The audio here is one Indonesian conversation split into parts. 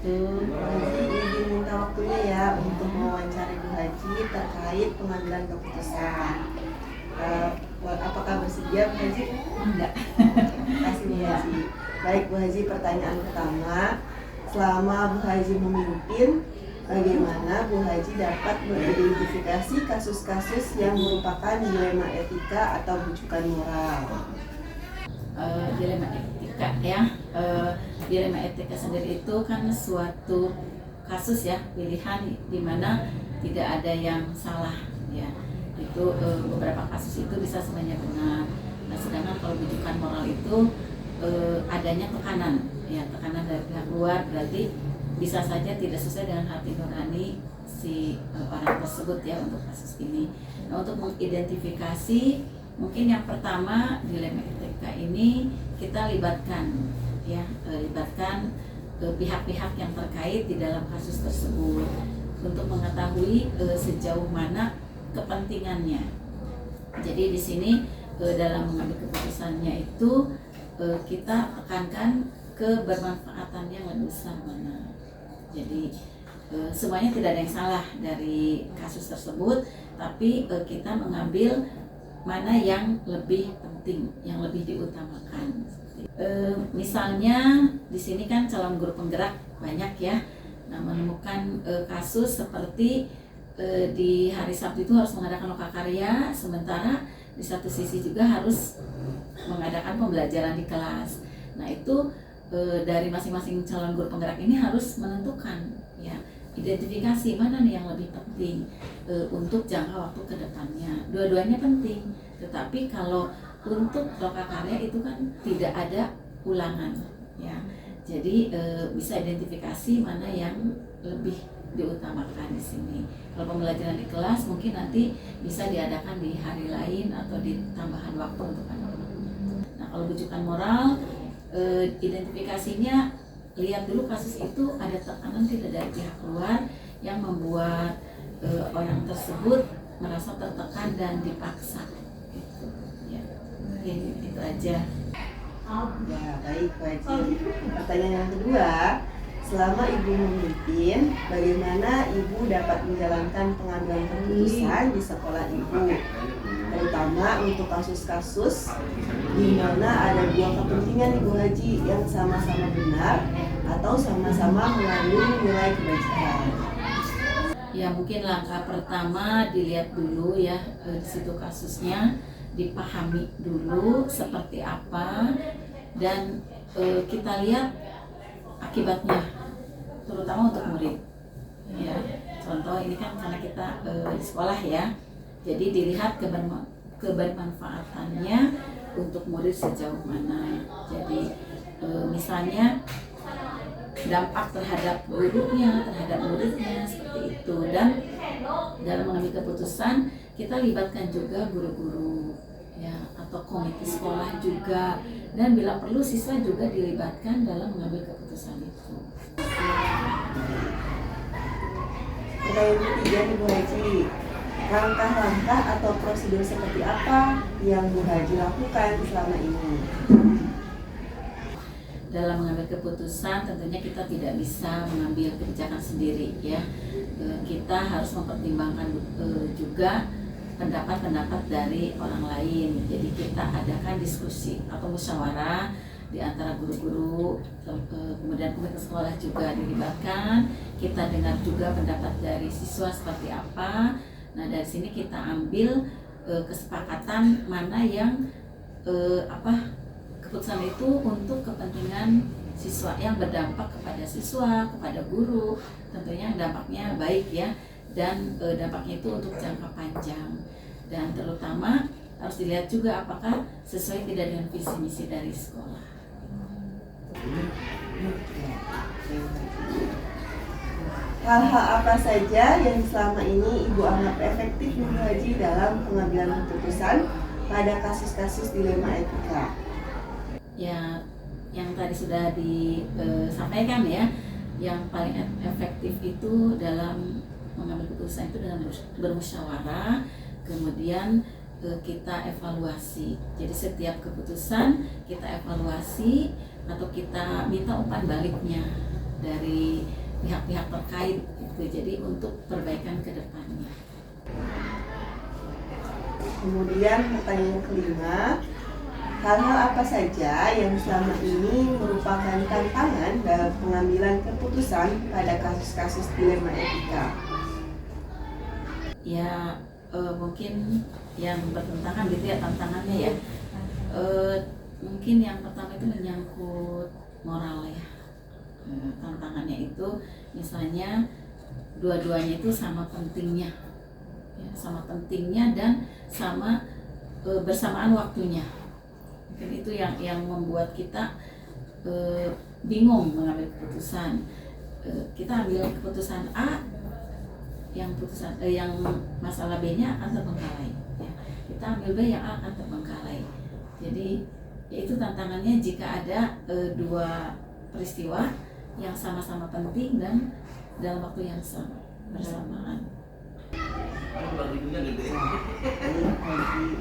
Bu Haji izin minta waktunya ya untuk mewawancarai Bu Haji terkait pengambilan keputusan. Apakah bersedia Bu Haji? Enggak. Terima kasih Bu Haji. Baik Bu Haji, pertanyaan pertama, selama Bu Haji memimpin, bagaimana Bu Haji dapat mengidentifikasi kasus-kasus yang merupakan dilema etika atau rujukan moral? Dilema etika ya, dilema etika sendiri itu kan suatu kasus ya, pilihan di mana tidak ada yang salah ya. Itu beberapa kasus itu bisa semuanya benar. Nah, sedangkan kalau rujukan moral itu adanya tekanan ya, tekanan dari pihak luar, berarti bisa saja tidak sesuai dengan hati nurani si orang tersebut ya untuk kasus ini. Nah, untuk mengidentifikasi, mungkin yang pertama dilema etika ini kita libatkan ya, libatkan pihak-pihak yang terkait di dalam kasus tersebut untuk mengetahui sejauh mana kepentingannya. Jadi di sini dalam mengambil keputusannya itu kita tekankan kebermanfaatan yang lebih besar mana. Jadi semuanya tidak ada yang salah dari kasus tersebut, tapi kita mengambil mana yang lebih penting, yang lebih diutamakan. Misalnya di sini kan calon guru penggerak banyak ya. Nah, menemukan kasus seperti di hari Sabtu itu harus mengadakan lokakarya, sementara di satu sisi juga harus mengadakan pembelajaran di kelas. Nah, itu dari masing-masing calon guru penggerak ini harus menentukan ya, identifikasi mana nih yang lebih penting untuk jangka waktu ke depannya. Dua-duanya penting, tetapi kalau untuk lokakarya itu kan tidak ada ulangan ya. Jadi bisa identifikasi mana yang lebih diutamakan di sini. Kalau pembelajaran di kelas mungkin nanti bisa diadakan di hari lain atau di tambahan waktu untuk anak-anak. Nah, kalau rujukan moral, identifikasinya lihat dulu kasus itu ada tekanan tidak dari pihak luar yang membuat orang tersebut merasa tertekan dan dipaksa. Gitu. Ya, mungkin itu aja. Ya, baik Bu Haji. Pertanyaan yang kedua, selama Ibu memimpin, bagaimana Ibu dapat menjalankan pengambilan keputusan di sekolah Ibu? Terutama untuk kasus-kasus di mana ada dua kepentingan Ibu Haji yang sama-sama benar atau sama-sama mengandung nilai kebajikan. Ya, mungkin langkah pertama dilihat dulu ya, di situ kasusnya dipahami dulu seperti apa, dan kita lihat akibatnya, terutama untuk murid ya. Contoh ini kan karena kita di sekolah ya, jadi dilihat kebermanfaatannya untuk murid sejauh mana. Jadi misalnya dampak terhadap gurunya, terhadap muridnya, seperti itu. Dan dalam mengambil keputusan kita libatkan juga guru-guru ya, atau komite sekolah juga, dan bila perlu siswa juga dilibatkan dalam mengambil keputusan itu. Pertanyaan ketiga nih Bu Haji, langkah-langkah atau prosedur seperti apa yang Bu Haji lakukan selama ini? Dalam mengambil keputusan tentunya kita tidak bisa mengambil kebijakan sendiri ya. Kita harus mempertimbangkan juga pendapat-pendapat dari orang lain. Jadi kita adakan diskusi atau musyawarah di antara guru-guru, kemudian komite sekolah juga dilibatkan. Kita dengar juga pendapat dari siswa seperti apa. Nah, dari sini kita ambil kesepakatan mana yang keputusan itu untuk kepentingan siswa, yang berdampak kepada siswa, kepada guru, tentunya dampaknya baik ya, dan dampaknya itu untuk jangka panjang, dan terutama harus dilihat juga apakah sesuai tidak dengan visi misi dari sekolah. Hal-hal apa saja yang selama ini Ibu anggap efektif Bu Haji dalam pengambilan keputusan pada kasus-kasus dilema etika? Ya, yang tadi sudah disampaikan ya, yang paling efektif itu dalam mengambil keputusan itu dengan bermusyawarah, kemudian kita evaluasi. Jadi setiap keputusan kita evaluasi atau kita minta umpan baliknya dari pihak-pihak terkait gitu. Jadi untuk perbaikan ke depannya. Kemudian pertanyaan kelima, hal-hal apa saja yang selama ini merupakan tantangan dalam pengambilan keputusan pada kasus-kasus dilema etika? Ya mungkin yang bertentangan gitu ya, tantangannya ya. Mungkin yang pertama itu menyangkut moral ya. Tantangannya itu misalnya dua-duanya itu sama pentingnya, ya, sama pentingnya dan sama bersamaan waktunya. Mungkin itu yang membuat kita bingung mengambil keputusan. Kita ambil keputusan A, yang masalah B-nya akan terbengkalai. Ya. Kita ambil B, yang A akan terbengkalai. Jadi yaitu tantangannya jika ada dua peristiwa yang sama-sama penting dan dalam waktu yang sama bersamaan.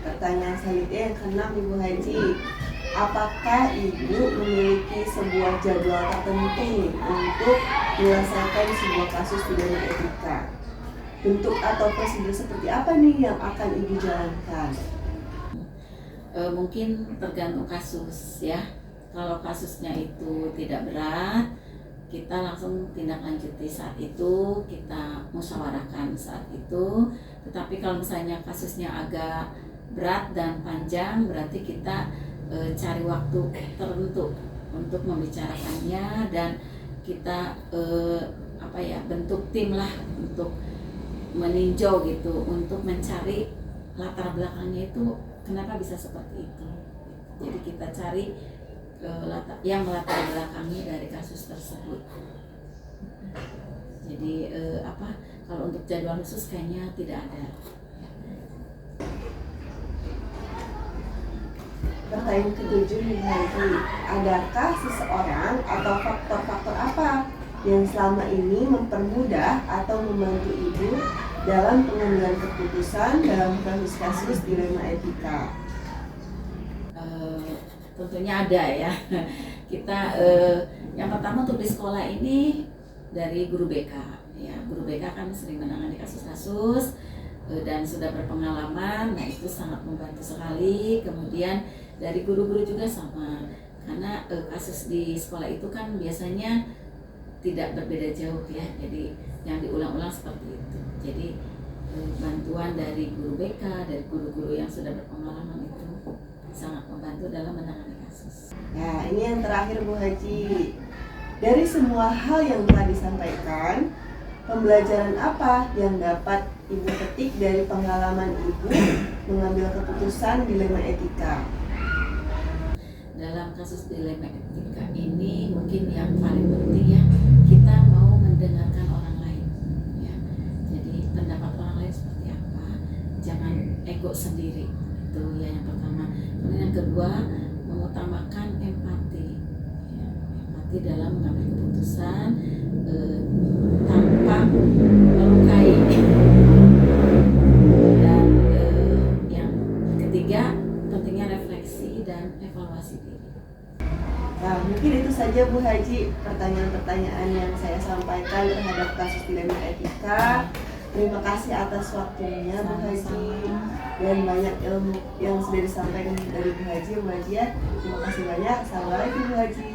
Pertanyaan selanjutnya yang keenam, Ibu Haji, apakah Ibu memiliki sebuah jadwal tertentu untuk menyelesaikan sebuah kasus pidana etika? Bentuk atau prosedur seperti apa nih yang akan Ibu jalankan? Mungkin tergantung kasus ya. Kalau kasusnya itu tidak berat, kita langsung tindak lanjuti saat itu, kita musyawarahkan saat itu. Tetapi kalau misalnya kasusnya agak berat dan panjang, berarti kita cari waktu tertentu untuk membicarakannya, dan kita bentuk tim lah untuk meninjau gitu, untuk mencari latar belakangnya itu kenapa bisa seperti itu. Jadi kita cari yang melatar belakangi dari kasus tersebut. Jadi kalau untuk jadwal khusus kayaknya tidak ada. Pertanyaan ketujuh nih, adakah seseorang atau faktor-faktor apa yang selama ini mempermudah atau membantu Ibu dalam pengambilan keputusan dalam kasus-kasus dilema etika? Tentunya ada ya. Kita yang pertama untuk di sekolah ini dari guru BK. Ya, guru BK kan sering menangani kasus-kasus dan sudah berpengalaman. Nah, itu sangat membantu sekali. Kemudian dari guru-guru juga sama. Karena kasus di sekolah itu kan biasanya tidak berbeda jauh ya. Jadi yang diulang-ulang seperti itu. Jadi bantuan dari guru BK, dari guru-guru yang sudah berpengalaman itu sangat membantu dalam menangani kasus. Nah, ini yang terakhir, Bu Haji. Dari semua hal yang telah disampaikan, pembelajaran apa yang dapat Ibu petik dari pengalaman Ibu mengambil keputusan dilema etika? Dalam kasus dilema etika ini mungkin yang paling penting ya, kita mau mendengarkan orang lain. Ya. Jadi pendapat orang lain seperti apa, jangan ego sendiri. Itu ya yang pertama. Kemudian yang kedua, mengutamakan empati. Ya, empati dalam mengambil keputusan tanpa melukai. Dan yang ketiga, pentingnya refleksi dan evaluasi diri. Nah, mungkin itu saja, Bu Haji, pertanyaan-pertanyaan yang saya sampaikan terhadap kasus dilema etika. Terima kasih atas waktunya, Bu Haji, dan banyak ilmu yang sudah disampaikan dari Bu Haji. Terima kasih banyak. Assalamualaikum, Bu Haji.